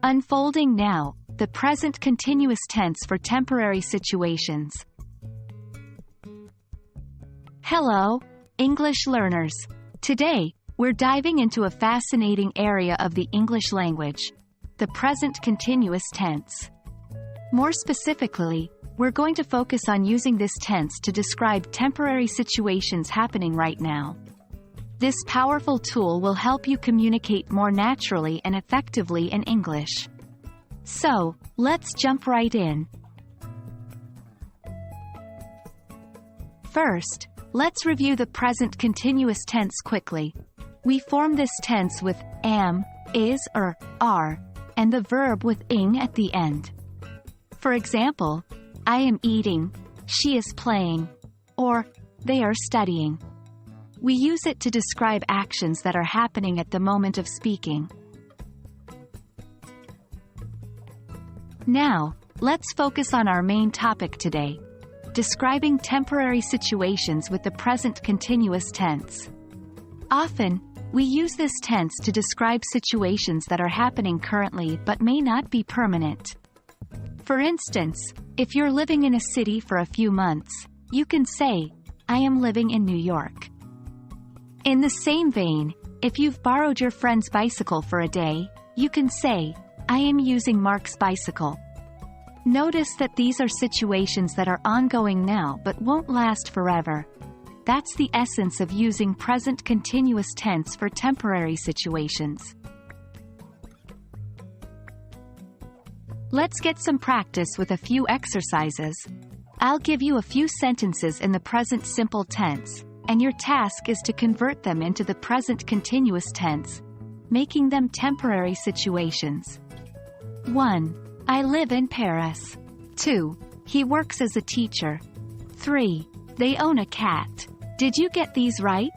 Unfolding now, the present continuous tense for temporary situations. Hello, English learners. Today, we're diving into a fascinating area of the English language, the present continuous tense. More specifically, we're going to focus on using this tense to describe temporary situations happening right now. This powerful tool will help you communicate more naturally and effectively in English. So, let's jump right in. First, let's review the present continuous tense quickly. We form this tense with am, is or are, and the verb with ing at the end. For example, I am eating, she is playing, or they are studying. We use it to describe actions that are happening at the moment of speaking. Now, let's focus on our main topic today, describing temporary situations with the present continuous tense. Often, we use this tense to describe situations that are happening currently but may not be permanent. For instance, if you're living in a city for a few months, you can say, I am living in New York. In the same vein, if you've borrowed your friend's bicycle for a day, you can say, I am using Mark's bicycle. Notice that these are situations that are ongoing now but won't last forever. That's the essence of using present continuous tense for temporary situations. Let's get some practice with a few exercises. I'll give you a few sentences in the present simple tense, and your task is to convert them into the present continuous tense, making them temporary situations. 1. I live in Paris. 2. He works as a teacher. 3. They own a cat. Did you get these right?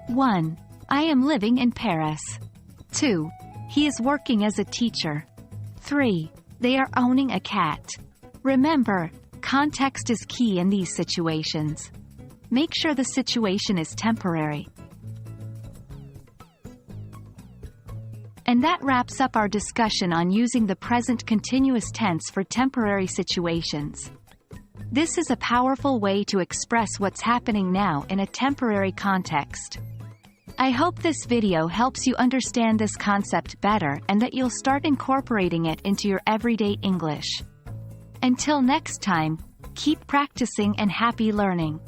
1. I am living in Paris. 2. He is working as a teacher. 3. They are owning a cat. Remember, context is key in these situations. Make sure the situation is temporary. And that wraps up our discussion on using the present continuous tense for temporary situations. This is a powerful way to express what's happening now in a temporary context. I hope this video helps you understand this concept better and that you'll start incorporating it into your everyday English. Until next time, keep practicing and happy learning.